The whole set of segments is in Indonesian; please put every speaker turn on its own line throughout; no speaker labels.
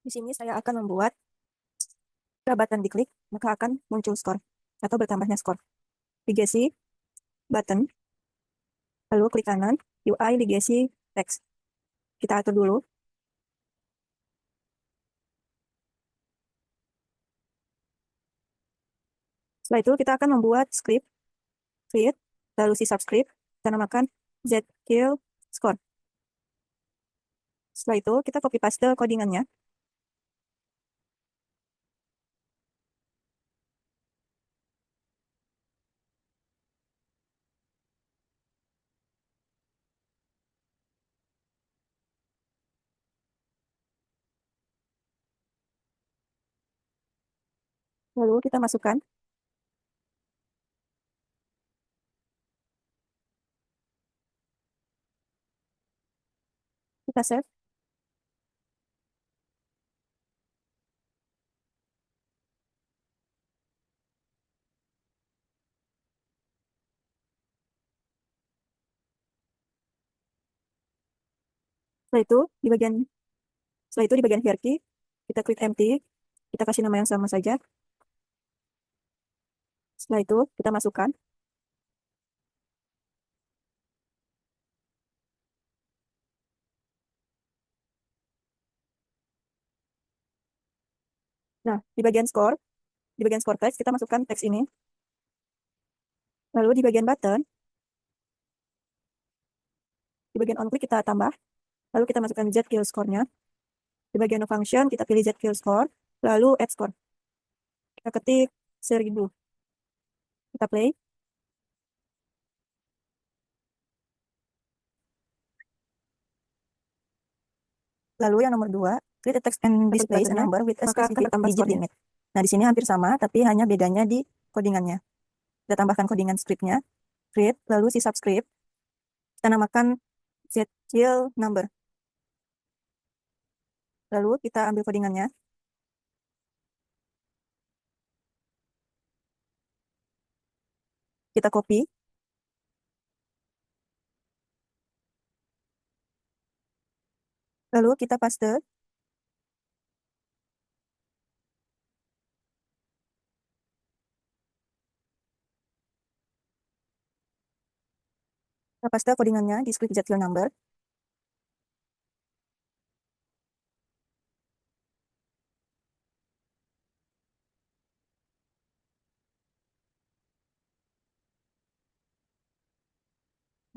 Di sini saya akan membuat jika button diklik, maka akan muncul skor atau bertambahnya skor. Legacy button, lalu klik kanan, UI legacy text. Kita atur dulu. Setelah itu kita akan membuat script, create, lalu si subscript, kita namakan zkill score. Setelah itu kita copy paste codingannya. Lalu kita masukkan. Kita save. Setelah itu di bagian hierarchy, kita klik empty, kita kasih nama yang sama saja. Setelah itu kita masukkan. Nah, di bagian score text, kita masukkan teks ini. Lalu di bagian button, di bagian on click kita tambah. Lalu kita masukkan zkill score-nya. Di bagian function, kita pilih zkill score, lalu add score. Kita ketik 1000. Kita play. Lalu yang nomor 2, create a text and display a number with a specific digit limit. Nah, di sini hampir sama, tapi hanya bedanya di codingannya. Kita tambahkan codingan scriptnya, create, lalu si subscript, kita namakan zkill number. Lalu kita ambil codingannya, kita copy, lalu kita paste. Kita paste codingannya di script zkill number.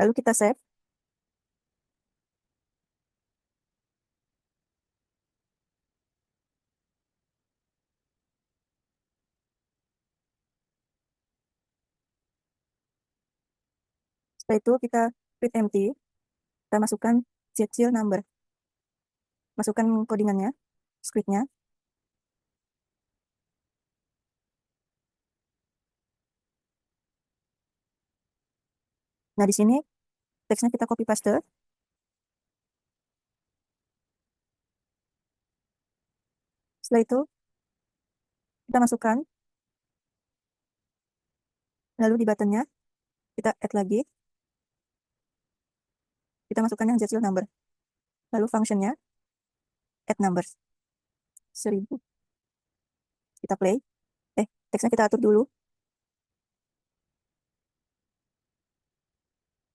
Lalu kita save. Setelah itu kita create empty, kita masukkan zkill number. Masukkan codingannya, scriptnya. Nah, di sini teksnya kita copy paste. Setelah itu kita masukkan. Lalu di buttonnya kita add lagi. Kita masukkan yang zkill number. Lalu functionnya add numbers 1000. Kita play. Teksnya kita atur dulu.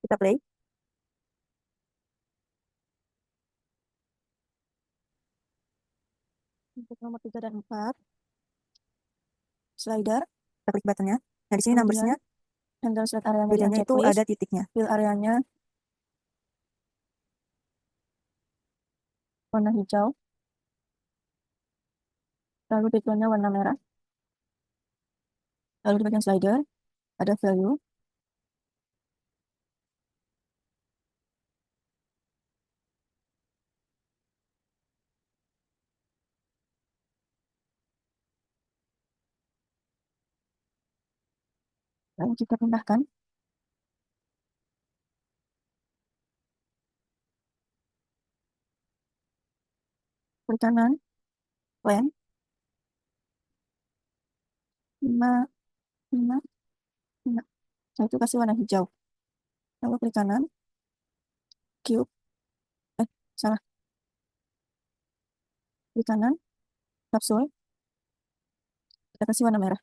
Kita play. Untuk nomor 3 dan 4, slider, kita klik buttonnya. Nah, di sini numbersnya, handle slide area bedanya itu ada titiknya. Fill areanya warna hijau. Lalu backgroundnya warna merah. Lalu di bagian slider, ada value. Lalu kita pindahkan. Klik kanan, plan, 5, 5, 5. Nah, itu kasih warna hijau. Lalu klik kanan, cube, salah. Klik kanan, kapsul, kita kasih warna merah.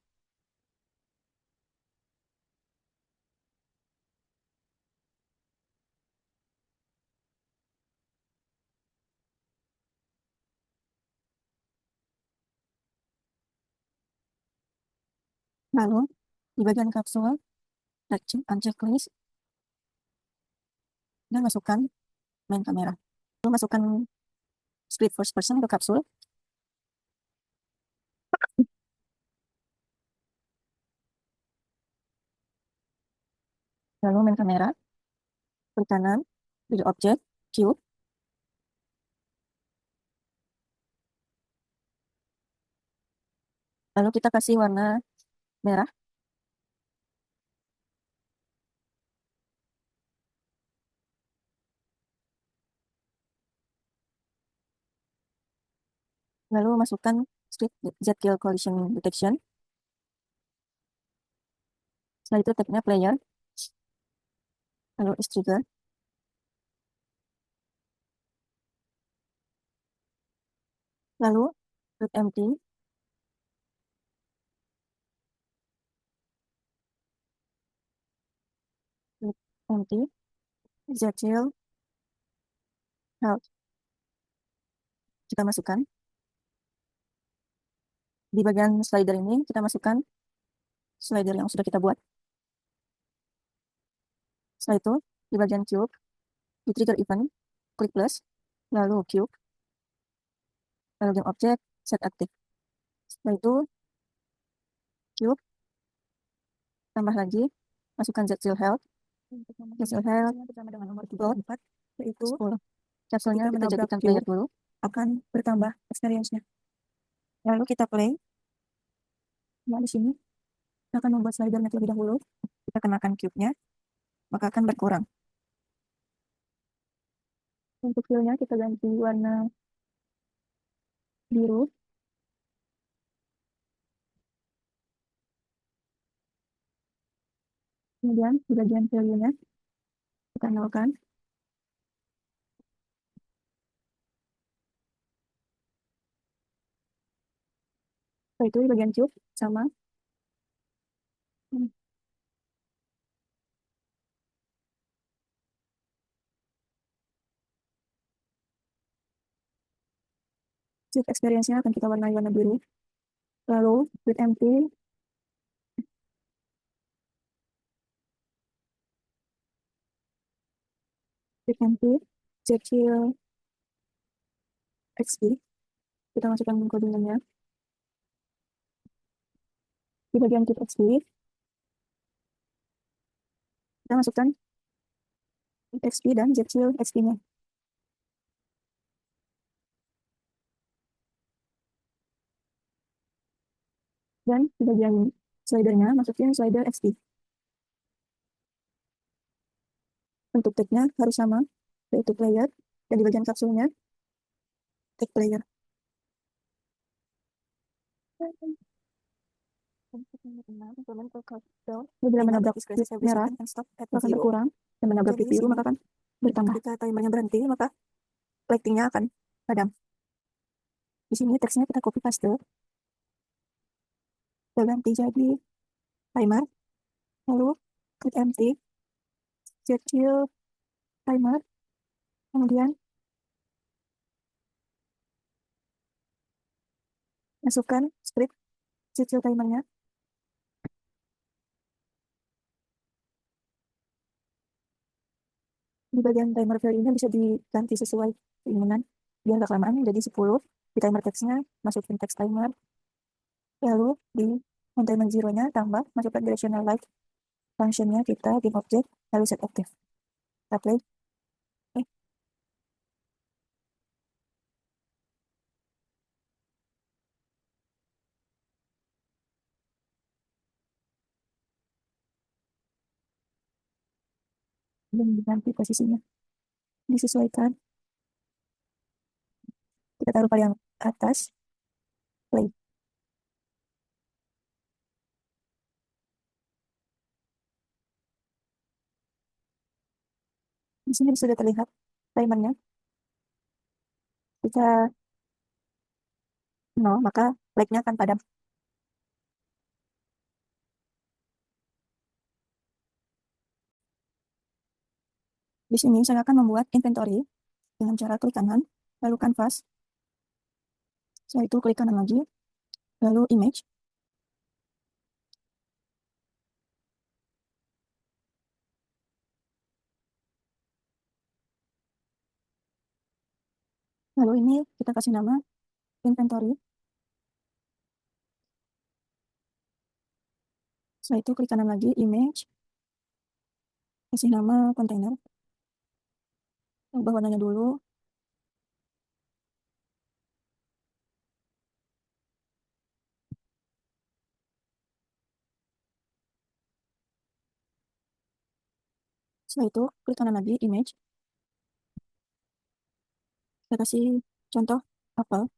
Lalu, di bagian kapsul, unchecklist, dan masukkan main kamera. Lalu masukkan split first person ke kapsul. Lalu main kamera, klik kanan, pilih objek, cube. Lalu kita kasih warna merah. Lalu masukkan script ZKill Collision Detection. Setelah itu tagnya player. Lalu is trigger. Lalu read empty. Read empty. ZKill health. Kita masukkan. Di bagian slider ini kita masukkan slider yang sudah kita buat. Setelah itu di bagian cube, di trigger event, klik plus, lalu cube, lalu game object, set active. Setelah itu cube, tambah lagi, masukkan ZKill health. ZKill health bersama dengan nomor 4, yaitu 10. Kapsulnya kita jadikan player dulu, akan bertambah experience-nya. Lalu kita play. Nah, di sini kita akan membuat slidernya terlebih dahulu. Kita kenakan cube-nya, maka akan berkurang. Untuk fill-nya kita ganti warna biru. Kemudian di bagian value-nya kita nolkan. Setelah itu di bagian cube sama. Cube experience-nya akan kita warnai warna biru. Lalu with empty, ZKill XP. Kita masukkan kodenya. Di bagian cube XP, kita masukkan XP dan ZKill XP-nya. Dan di bagian slidernya, masukin slider XP. Untuk tag-nya harus sama, yaitu player, dan di bagian kapsulnya, tag player. Bila menabrak titik merah, akan berkurang, dan menabrak titik biru, maka akan bertambah. Jika timernya berhenti, maka lighting-nya akan padam. Di sini teksnya kita copy paste. Kita ganti jadi timer, lalu klik empty, ZKill timer, kemudian masukkan script ZKill timernya. Di bagian timer value-nya bisa diganti sesuai keinginan. Biar gak kelamaan jadi 10. Di timer text-nya masukin text timer. Lalu di containment zero-nya tambah, masukkan directional light. Function-nya kita game object, lalu set active. Kita play. Dan diganti posisinya. Disesuaikan. Kita taruh paling atas. Play. Di sini sudah terlihat timernya. Kita nol, maka flagnya akan padam. Di sini saya akan membuat inventory dengan cara klik kanan, lalu canvas, setelah itu klik kanan lagi, lalu image, lalu ini kita kasih nama inventory, setelah itu klik kanan lagi, image, kasih nama kontainer, ubah warnanya dulu, setelah itu klik kanan lagi, image, kita kasih contoh apel,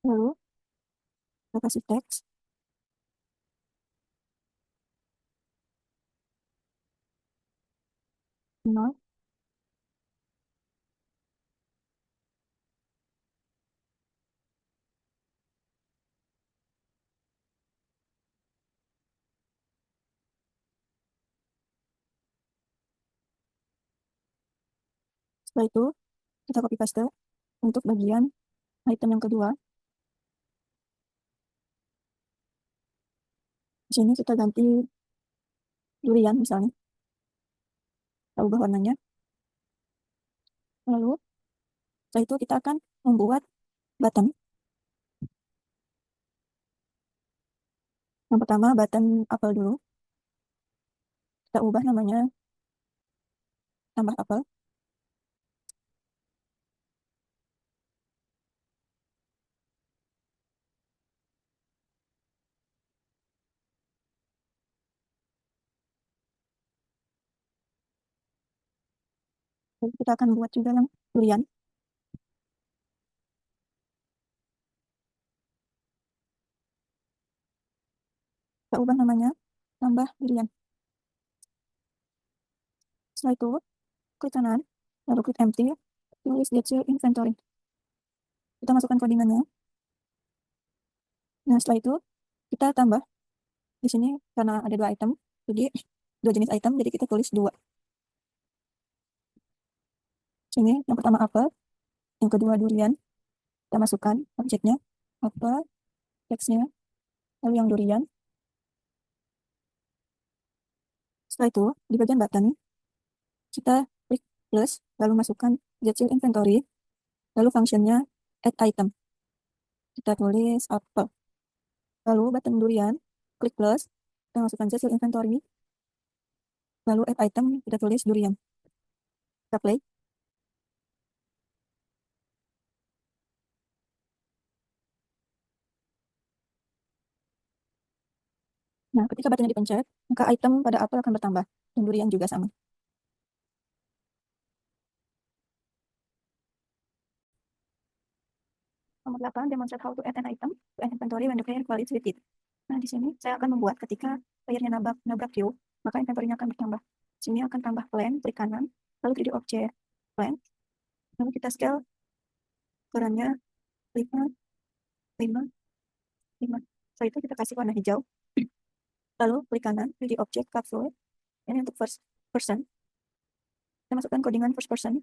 lalu kita kasih teks, nol, setelah itu kita copy paste untuk bagian item yang kedua. Di sini kita ganti durian misalnya, kita ubah warnanya, lalu setelah itu kita akan membuat button. Yang pertama button apel dulu, kita ubah namanya tambah apel, lalu kita akan buat juga yang durian, kita ubah namanya tambah durian. Setelah itu klik kanan, lalu klik empty, tulis get your inventory, kita masukkan codingannya. Nah setelah itu kita tambah di sini karena ada dua item, jadi dua jenis item, jadi kita tulis dua. Sini yang pertama apel, yang kedua durian, kita masukkan objeknya apel, teksnya, lalu yang durian. Setelah itu di bagian button kita klik plus, lalu masukkan get your inventory, lalu fungsinya add item, kita tulis apel, lalu button durian klik plus, kita masukkan get your inventory, lalu add item, kita tulis durian, kita play. Nah ketika buttonnya dipencet, maka item pada apel akan bertambah dan durian juga sama. Nomor 8, demonstrate how to add an item to an inventory when the player collides with it. Nah, di sini saya akan membuat ketika playernya nabrak queue, maka inventory-nya akan bertambah. Sini akan tambah plan, klik kanan, lalu 3D object plan, lalu kita scale ukurannya 5, 5, 5. Setelah itu kita kasih warna hijau, lalu klik kanan, 3D object capsule, ini untuk first person, kita masukkan codingan first person,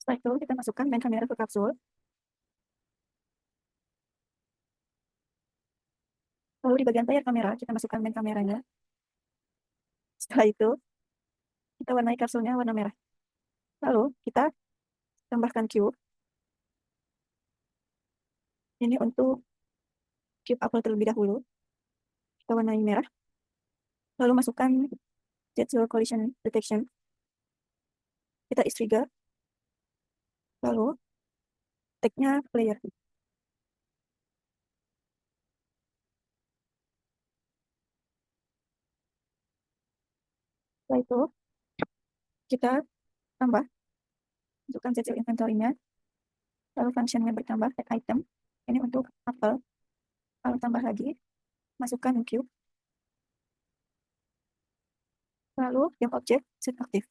setelah itu kita masukkan main kamera ke kapsul, lalu di bagian layar kamera kita masukkan main kameranya, setelah itu kita warnai kapsulnya warna merah, lalu kita tambahkan cube, ini untuk cube apel terlebih dahulu, kita warnai merah, lalu masukkan jet collision detection, kita is trigger, lalu tagnya player, Setelah itu kita tambah, masukkan CC inventory-nya, lalu functionnya bertambah add item. Ini untuk apel. Lalu tambah lagi, masukkan new cube, lalu game object set aktif.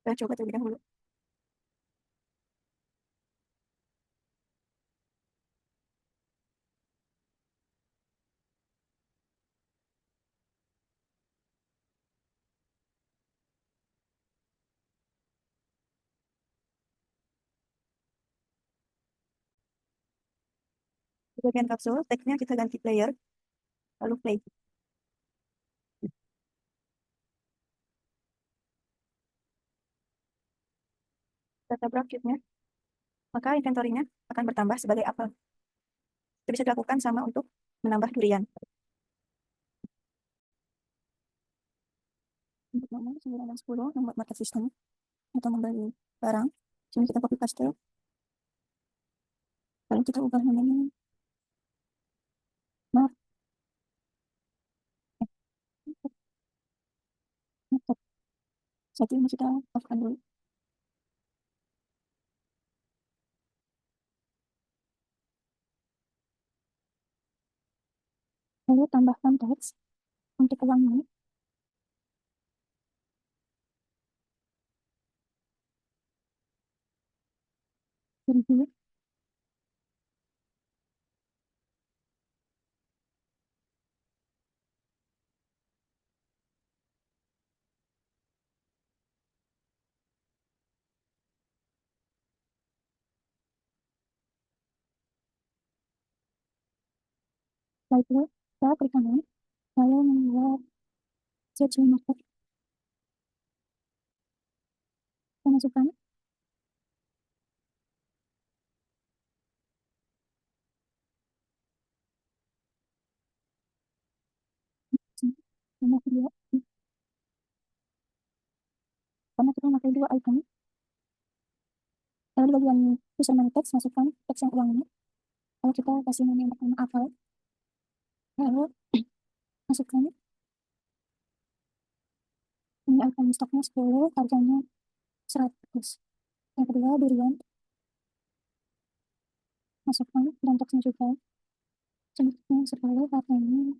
Kita coba terlebih dahulu. Di bagian kapsul, tag-nya kita ganti player, lalu play. Kita tabrak cube-nya, maka inventory-nya akan bertambah sebagai apel. Itu bisa dilakukan sama untuk menambah durian. Untuk nomor 9 dan 10, membuat market system atau membeli barang. Sini kita copy paste, lalu kita ubah namanya market. Saat ini kita off-kan dulu. Lalu tambahkan teks untuk uangnya. Review. Setelah itu, kita klik kanan, lalu membuat search market. Kita masukkan nomor kedua. Karena kita memakai dua item, lalu di bagian user money text, masukkan teks yang uangnya. Lalu kita kasih nama yang pertama apel, lalu masukkan ini item stoknya 10, harganya 100. Yang kedua durian, masukkan dan teksnya juga. Jenisnya 10, harganya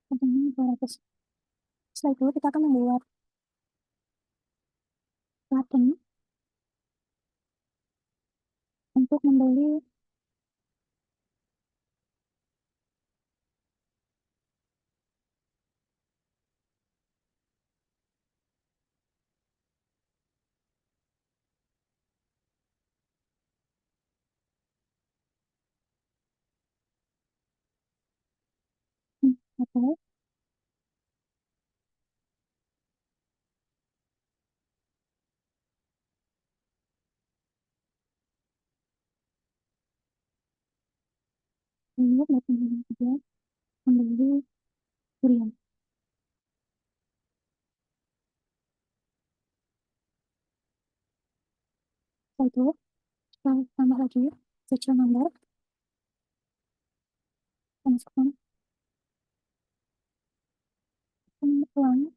harganya 200. Setelah itu kita akan membuat button untuk membeli apel. Lalu button yang kedua membeli durian. Setelah itu kita tambah lagi serial number, kita masukkan uang,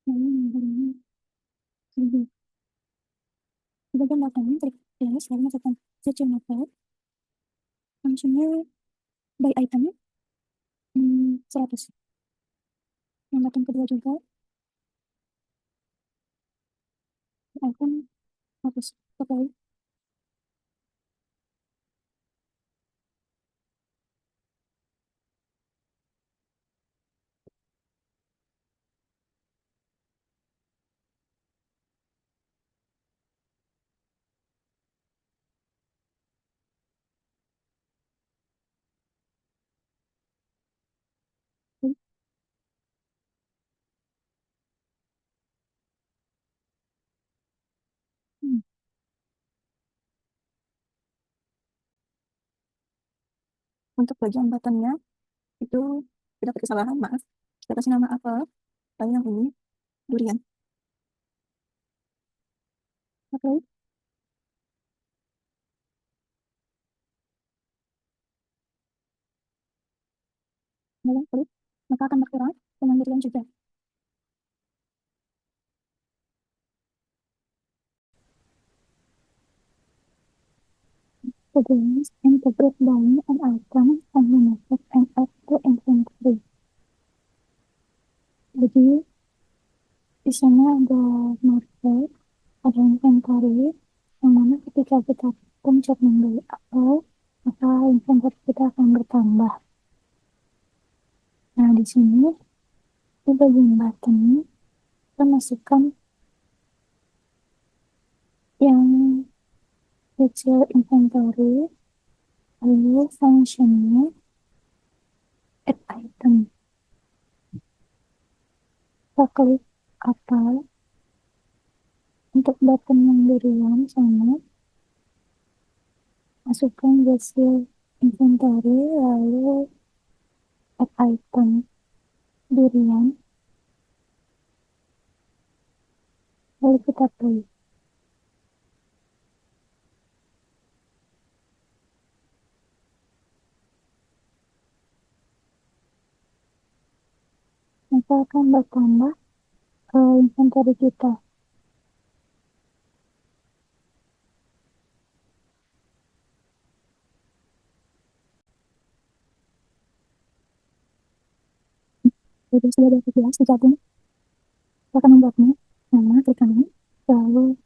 lalu membelinya 1000. Di bagian belakang klik plus, lalu masukkan serial number, functionnya by item 100. Yang button kedua juga item 100. Oke. Hmm. Untuk bagian buttonnya itu kita dapat kesalahan, maaf. Kita kasih nama apel, lalu yang ini durian. Oke.
yang sulit, maka akan berkurang kemandirian juga. The gains and the breakdown an item from the market and add to inventory. Jadi di sana ada market, ada inventory, yang mana ketika kita pencet membeli apel, maka inventory kita akan bertambah. Nah, di sini di bagian button kita masukkan yang kecil inventory, lalu functionnya add item. Kita klik apel untuk button yang durian sama masukkan hasil inventory, lalu add item durian, lalu kita play. Maka akan bertambah inventory kita. Jadi sudah ada 17 digabung. Kita akan membuatnya nama, klik kanan, lalu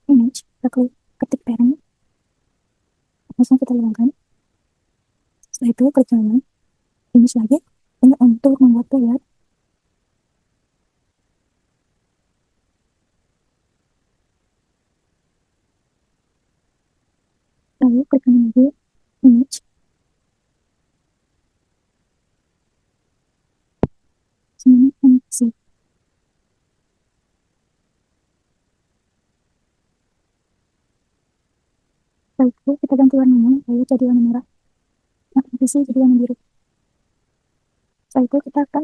image, kita klik ketik parent, langsung kita hilangkan. Setelah itu klik kanan, image lagi, ini untuk membuat player. Lalu klik kanan lagi, image, sini MC. Setelah itu kita ganti warnanya, lalu jadi warna merah. Nah, isi jadi warna biru. Setelah itu kita akan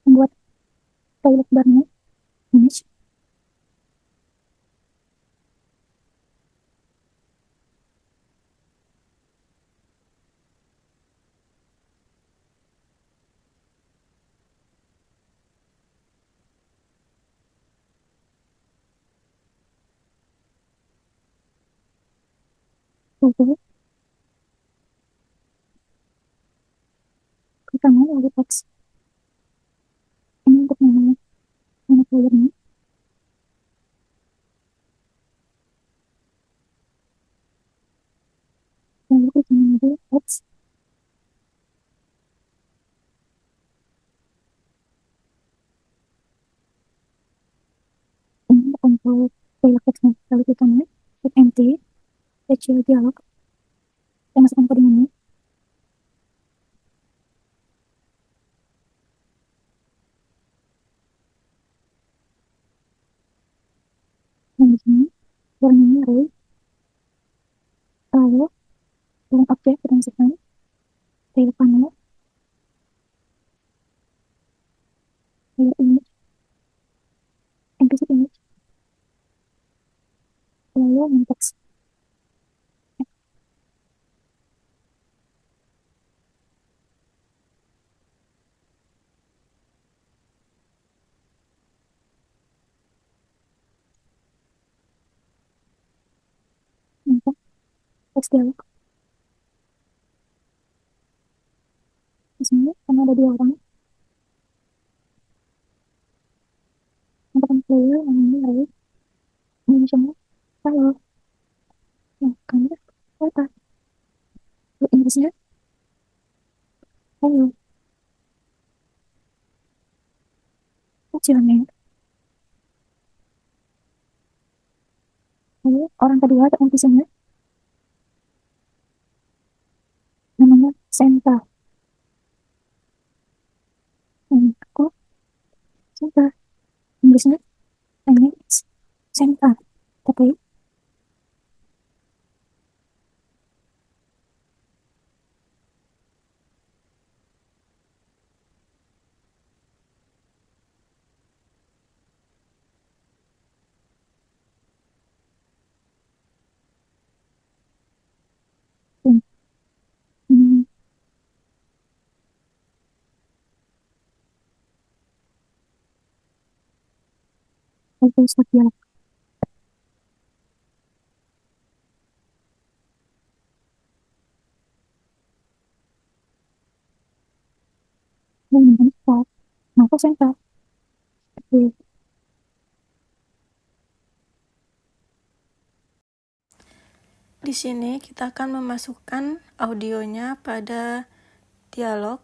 membuat toilet barnya, image, lalu klik kanan lalu text. Ini untuk nama playernya. Lalu klik kanan lagi text. Ini untuk dialog text-nya. Lalu klik kanan, klik empty, kecil dialog, kita masukkan codingannya. Dan di sini warnanya red. Lalu dalam objek kita masukkan tail panel, layer image, implicit image, lalu main text. Untuk text dialog. Di sini karena ada 2 orang, untuk player yang ini red, Indonesia, halo, nah kamera, apa, lalu Inggrisnya, halo, kecilnya. Lalu orang kedua atau NPC-nya namanya Senta. Aku Senta. Inggrisnya namanya Senta. Tapi hmm, Lalu start dialog. Dan start. Maka sentral. Oke.
Di sini kita akan memasukkan audionya pada dialog.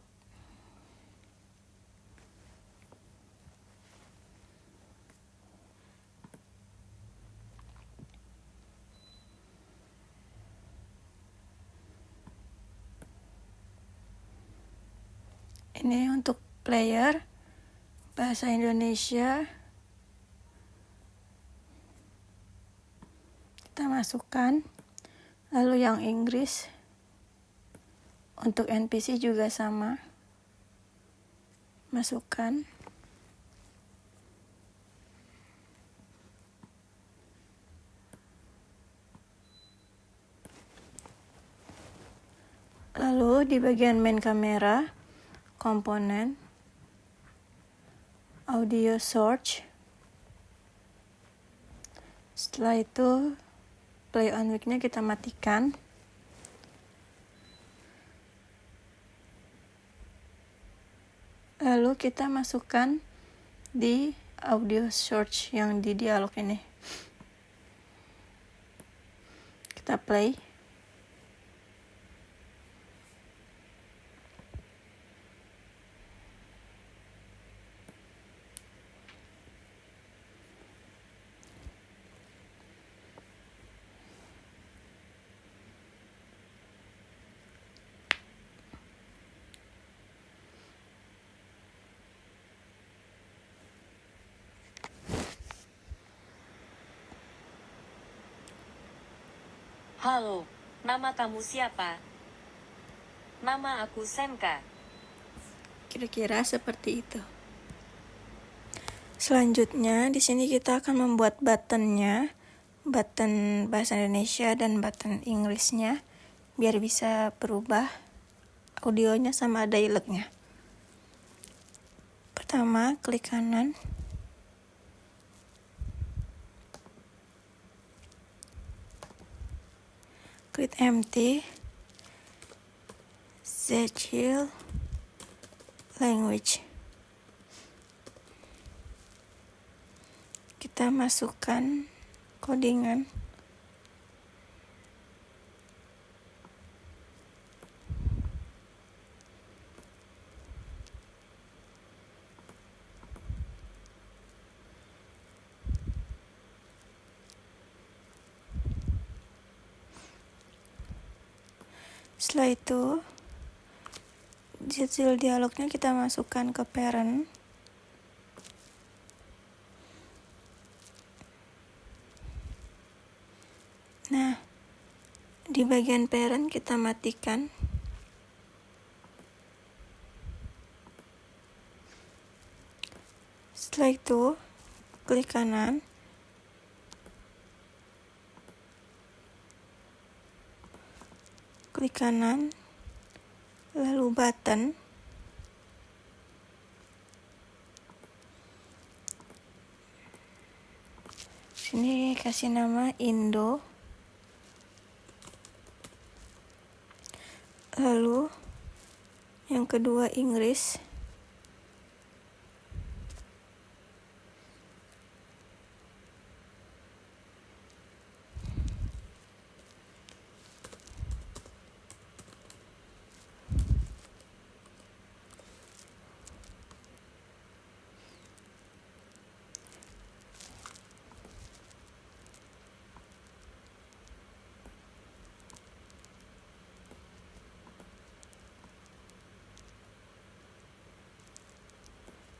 Ini untuk player bahasa Indonesia. Kita masukkan. Lalu yang Inggris. Untuk NPC juga sama. Masukkan. Lalu di bagian main kamera, komponen, audio source. Setelah itu play on mic-nya kita matikan. Lalu kita masukkan di audio source yang di dialog ini. Kita play.
Halo, nama kamu siapa? Nama aku Senka.
Kira-kira seperti itu. Selanjutnya, di sini kita akan membuat buttonnya, button bahasa Indonesia dan button Inggrisnya, biar bisa berubah audionya sama dialognya. Pertama, klik kanan. Klik empty. Zechil language. Kita masukkan codingan. Setelah itu, detail dialognya kita masukkan ke parent. Nah, di bagian parent kita matikan. Setelah itu, klik kanan. Klik kanan, lalu button. Sini kasih nama Indo. Lalu yang kedua Inggris.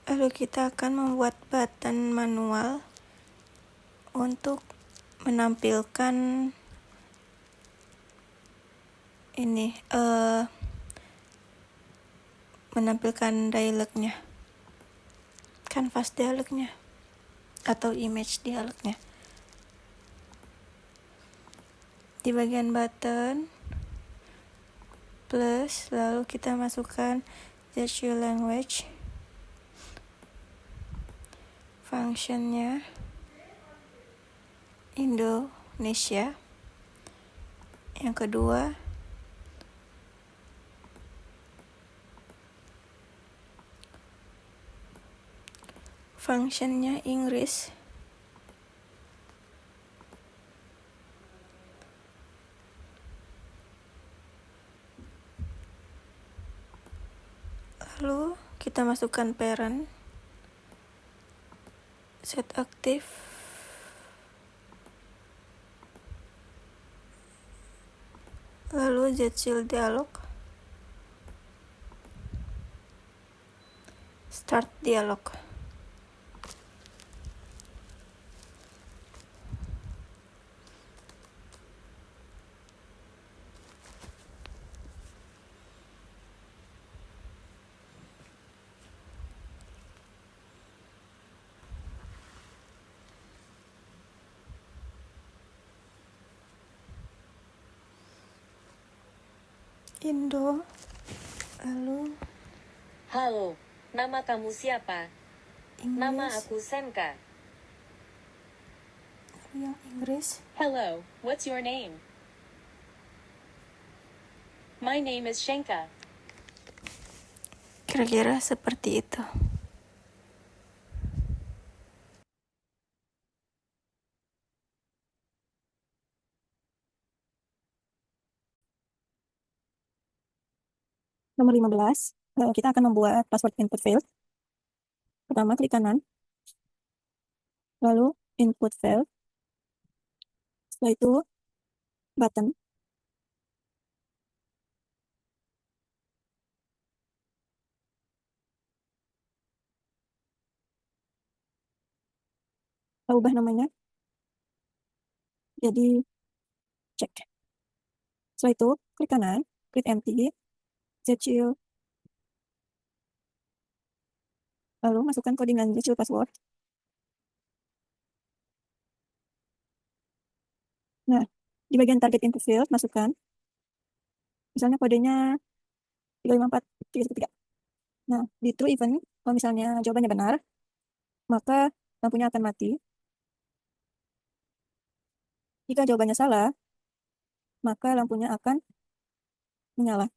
Lalu kita akan membuat button manual untuk menampilkan ini menampilkan dialognya, canvas dialognya atau image dialognya. Di bagian button plus, lalu kita masukkan Zechil language, functionnya Indonesia. Yang kedua, functionnya Inggris. Lalu kita masukkan parent, set aktif, lalu Zshield dialog, start dialog. Indo, lalu
Halo, nama kamu siapa? Nama
Inggris,
aku Senka.
yang Inggris.
Hello, what's your name? My name is Shenka.
Kira-kira seperti itu. Nomor 15, kita akan membuat password input field. Pertama, klik kanan, lalu input field. Setelah itu, button. Kita ubah namanya jadi check. Setelah itu, klik kanan, klik empty, Zshield, lalu masukkan codingan Zshield password. Nah, di bagian target input field, masukkan, misalnya kodenya 354313. Nah, di true even, kalau misalnya jawabannya benar, maka lampunya akan mati. Jika jawabannya salah, maka lampunya akan menyala.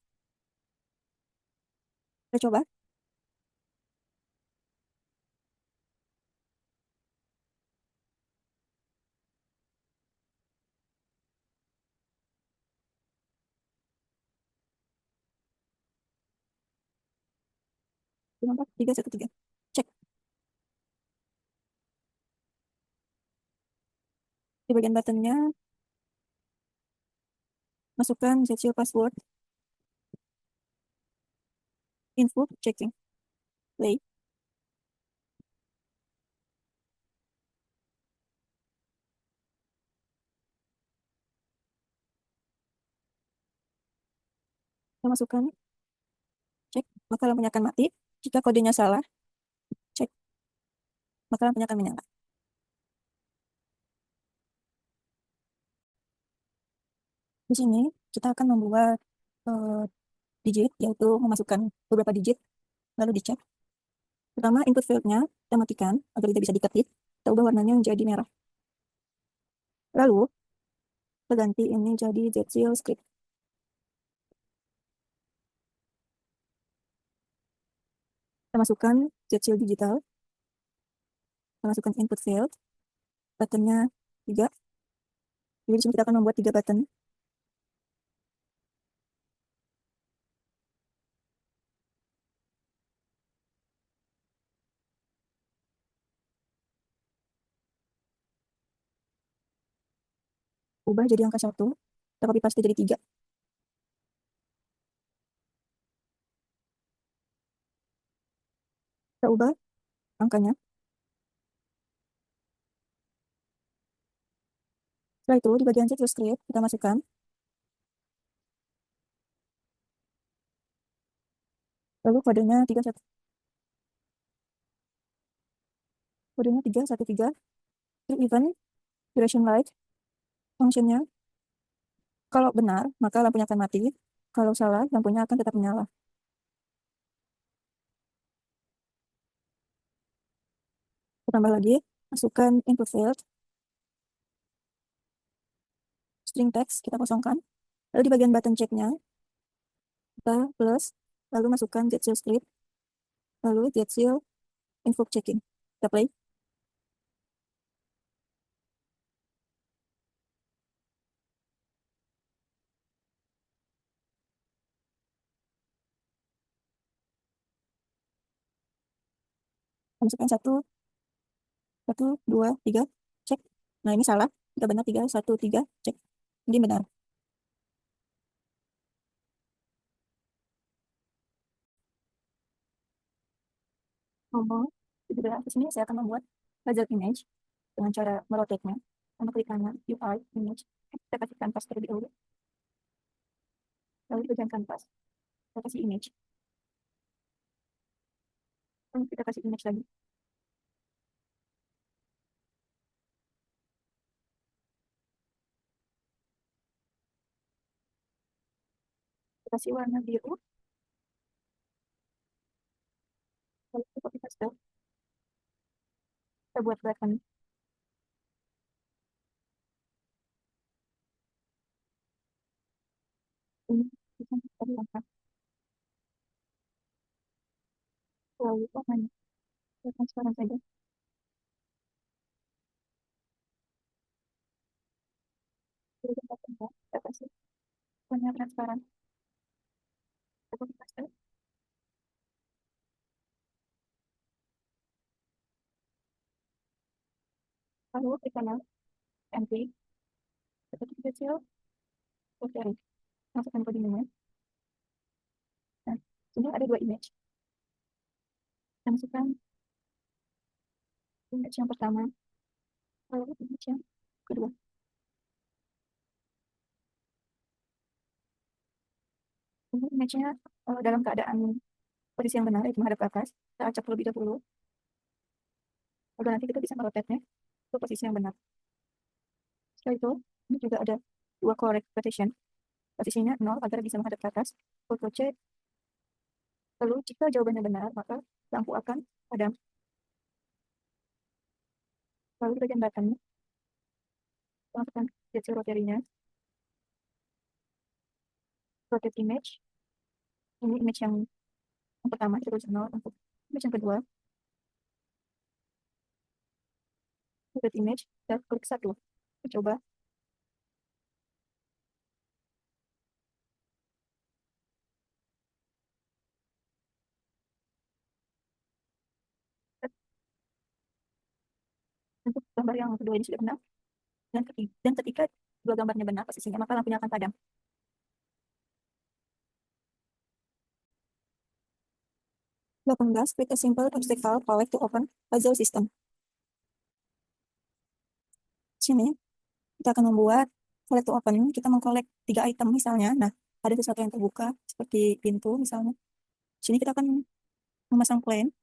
Kita coba. Empat, tiga, satu, tiga. Cek. Di bagian buttonnya, masukkan Zshield password. Info checking. Play. Kita masukkan. Cek. Maka lampunya akan mati. Jika kodenya salah, cek. Maka lampunya akan menyala. Di sini, kita akan membuat digit, yaitu memasukkan beberapa digit, lalu dicek. Pertama, input fieldnya kita matikan agar tidak bisa diketik. Kita ubah warnanya menjadi merah. Lalu, kita ganti ini jadi Zshield script. Kita masukkan Zshield digital. Kita masukkan input field. Buttonnya 3. Jadi di sini kita akan membuat 3 button. Ubah jadi angka 1. Kita copy paste jadi 3. Kita ubah angkanya. Setelah itu, di bagian Zshield script, kita masukkan. Lalu kodenya 31. Kodenya 313. True even, duration light. Functionnya, kalau benar, maka lampunya akan mati. Kalau salah, lampunya akan tetap menyala. Kita tambah lagi, masukkan input field. string text kita kosongkan. Lalu di bagian button checknya kita plus, lalu masukkan getSeal script, lalu getSeal invoke checking. Kita play. Kita masukkan 1, 2, 3, cek. Nah ini salah, kita benar 3, 1, 3, cek. Ini benar. Nomor 17, di sini saya akan membuat puzzle image dengan cara merotate-nya. Untuk klik kanan, UI, image. Kita kasih kanvas terlebih dahulu. Lalu di bagian kanvas, kita kasih image. Lalu kita kasih image lagi. Kita kasih warna biru. Lalu kita copy paste. Kita buat button. Ini bisa kita hilangkan. Lalu warnanya. Kita transparan saja. Lalu kita kasih warna transparan. Kita copy paste. Lalu klik kanan, empty. Kita klik kecil, terus cari. Masukkan codingnya. Nah, sini ada 2 image. Kita masukkan image yang pertama, lalu image yang kedua. Ini image-nya dalam keadaan posisi yang benar, yaitu menghadap ke atas. Kita acak terlebih dahulu, agar nanti kita bisa merotate-nya ke posisi yang benar. Setelah itu, ini juga ada 2 correct rotation. Posisinya 0 agar bisa menghadap ke atas. Auto check. Lalu jika jawabannya benar, maka lampu akan padam. Lalu di bagian button, kita masukkan getSeal rotary-nya. Rotate image. Ini image yang pertama, kita tulis 0. Untuk image yang kedua, rotate image, kita klik 1. Kita coba. Untuk gambar yang kedua ini sudah benar. Dan ketika 2 gambarnya benar posisinya, maka lampunya akan padam. 18. Create a simple obstacle palette to open puzzle system. Sini, kita akan membuat palette to open. Kita mengkolek 3 item misalnya. Nah, ada sesuatu yang terbuka, seperti pintu misalnya. Sini kita akan memasang plane.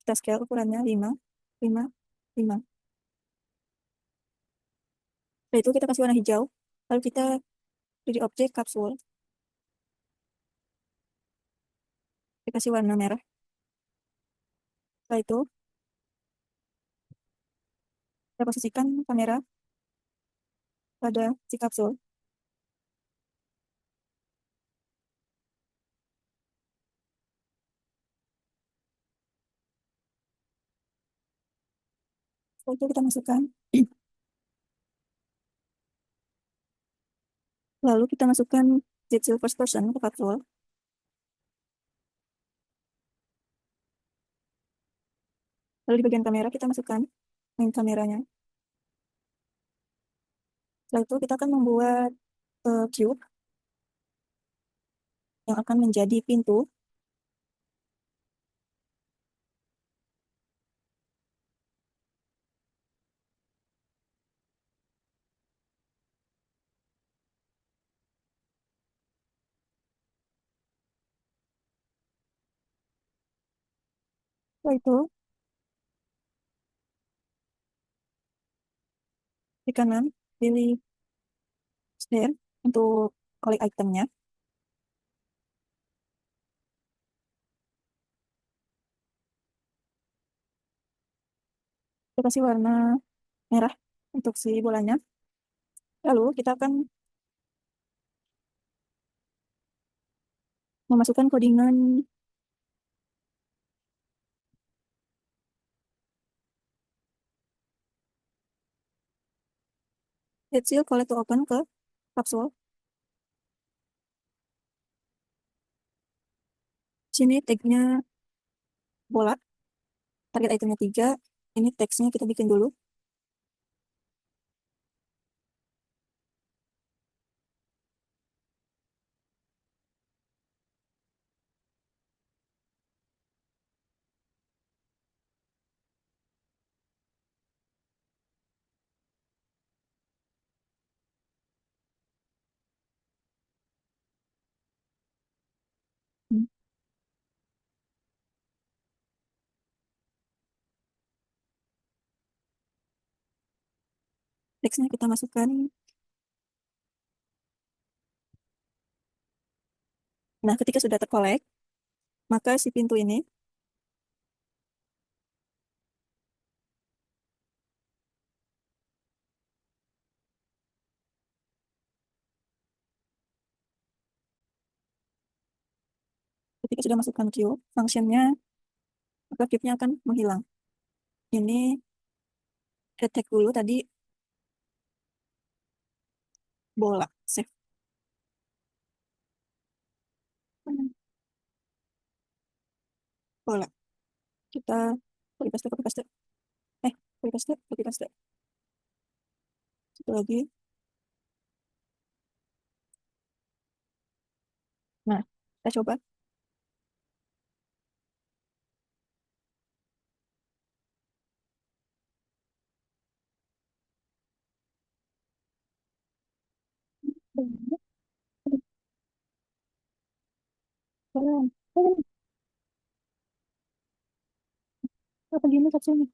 Kita scale ukurannya 5, 5, 5. Setelah itu kita kasih warna hijau. Lalu kita pilih objek kapsul. Kita kasih warna merah. Setelah itu, kita posisikan kamera pada si kapsul. Setelah itu kita masukkan. Lalu kita masukkan getSeal first person ke kapsul. Lalu di bagian kamera kita masukkan main kameranya. Setelah itu kita akan membuat cube yang akan menjadi pintu. Setelah itu, di kanan pilih stair untuk collect itemnya. Kita kasih warna merah untuk si bolanya. Lalu kita akan memasukkan codingan Headsil collect to open ke kapsul. Sini tagnya bola, target itemnya 3. Ini teksnya kita bikin dulu. Hmm, Teksnya kita masukkan. Nah, ketika sudah terkolek, maka si pintu ini ketika sudah masukkan queue, functionnya maka queue-nya akan menghilang. Ini detect dulu tadi bola, save. Bola. Kita copy paste, copy paste. Copy paste, copy paste. Satu lagi. Nah, kita coba. Apa gini kapsulnya?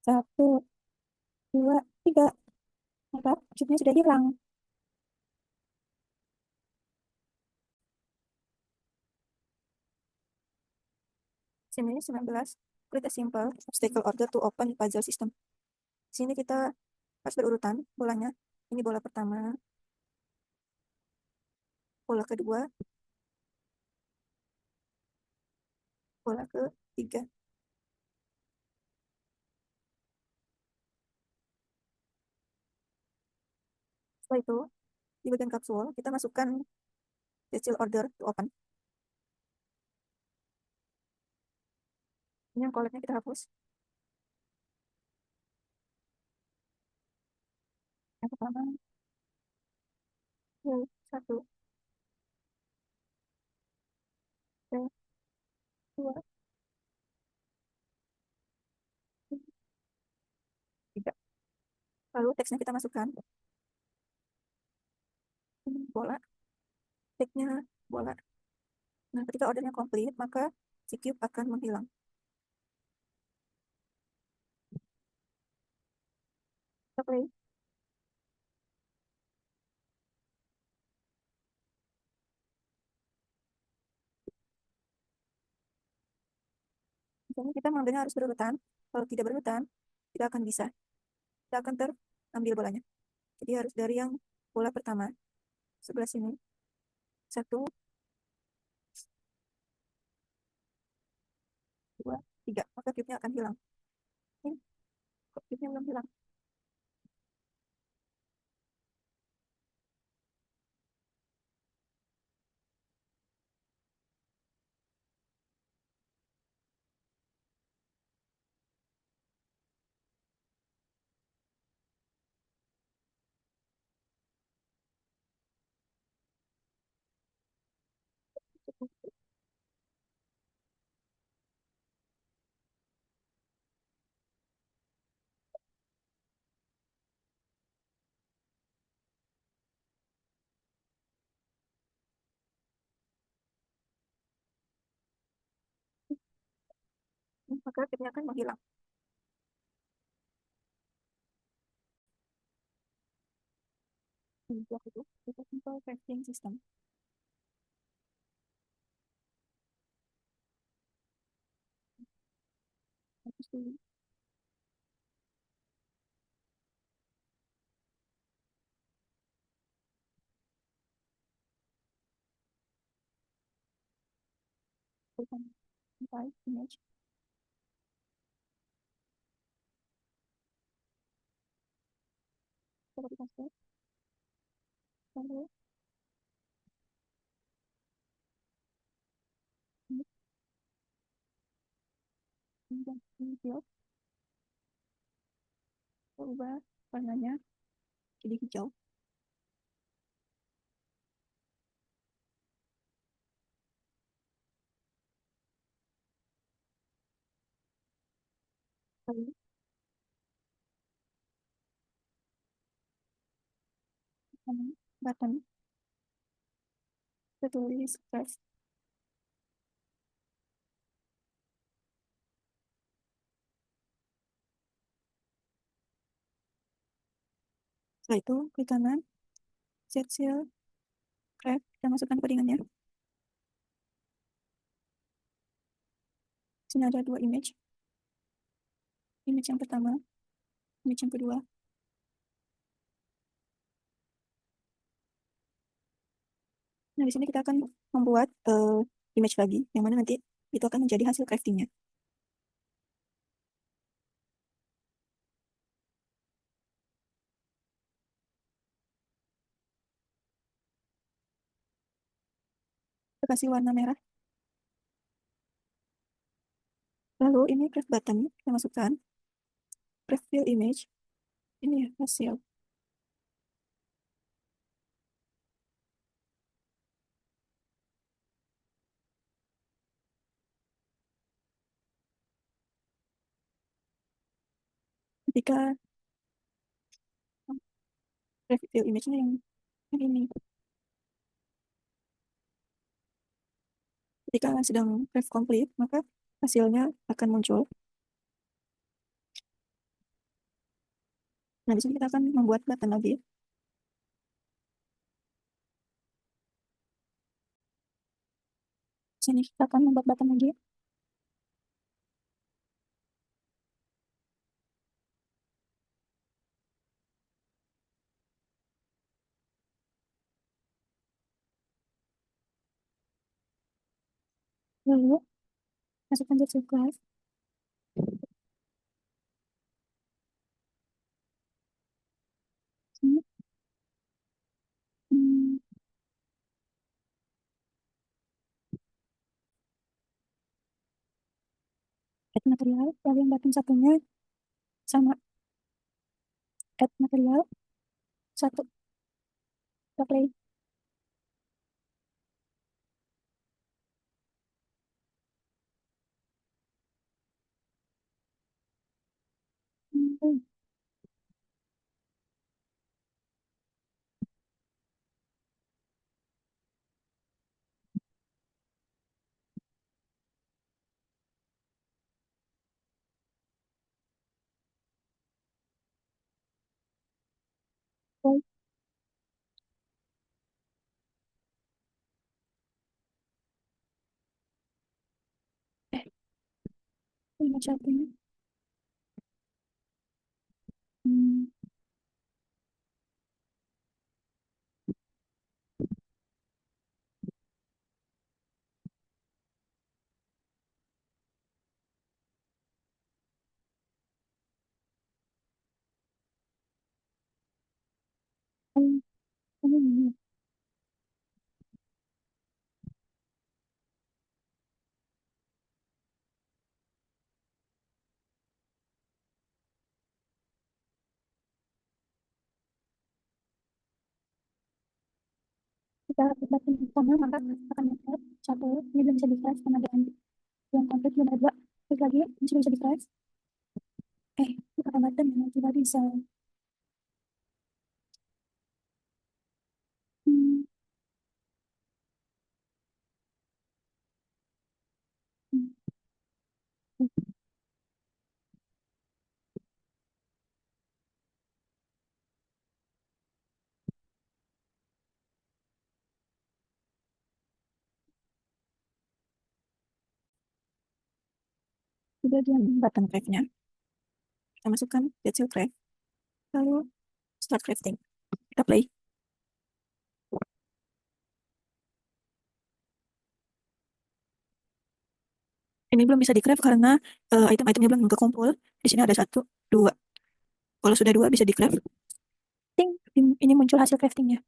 Satu, dua, tiga. Maka chipnya sudah hilang. Sini 19. Create a simple obstacle order to open puzzle system. Sini kita harus berurutan bolanya. Ini bola pertama, bola kedua, bola ketiga. Setelah itu, di bagian kapsul, kita masukkan hasil order to open. Ini yang koleknya kita hapus. Yang pertama, satu, dua, tiga. Lalu teksnya kita masukkan. Ini bola, teksnya bola. Nah, ketika ordernya komplit, maka si cube akan menghilang. Kita play. Misalnya kita mengambilnya harus berurutan. Kalau tidak berurutan, tidak akan bisa. Tidak akan terambil bolanya. Jadi harus dari yang bola pertama, sebelah sini. Satu, dua, tiga. Maka cube-nya akan hilang. Ini kok cube-nya belum hilang. Maka cube-nya akan menghilang.
Waktu itu simple crafting system. Habis itu bukan sampai image seperti kasih lalu ini dan ini build ubah warnanya jadi hijau. Lalu button tertulis craft. Setelah itu klik kanan, set seal, craft, dan masukkan codingannya. Sini ada dua image. Image yang pertama, image yang kedua. Nah, di sini kita akan membuat image lagi, yang mana nanti itu akan menjadi hasil craftingnya. Kita kasih warna merah. Lalu ini craft button, kita masukkan. Craft fill image. Ini ya, hasil. Ketika craft fill image-nya yang ini. Ketika sedang craft complete, maka hasilnya akan muncul. Nah, di sini kita akan membuat button lagi. Di sini kita akan membuat button lagi. Lalu, masukkan jet class. Sini. Hmm, add material, lalu yang button satunya sama add material, satu, kita play. Hmm, play. Ini satunya. Hmm, ini. Kita button pertama, maka akan muncul satu, ini belum bisa di-flash karena ada yang complete belum ada dua. Klik lagi, masih bisa di-flash. Bukan button yang tidak bisa. Hmm, hmm, hmm.
di bagian button craft-nya. Kita masukkan Dead Cell Craft, lalu start crafting. Kita play. Ini belum bisa di craft karena item-itemnya belum kekumpul. Di sini ada 1, 2. Kalau sudah 2 bisa di craft. Ting, ini muncul hasil craftingnya.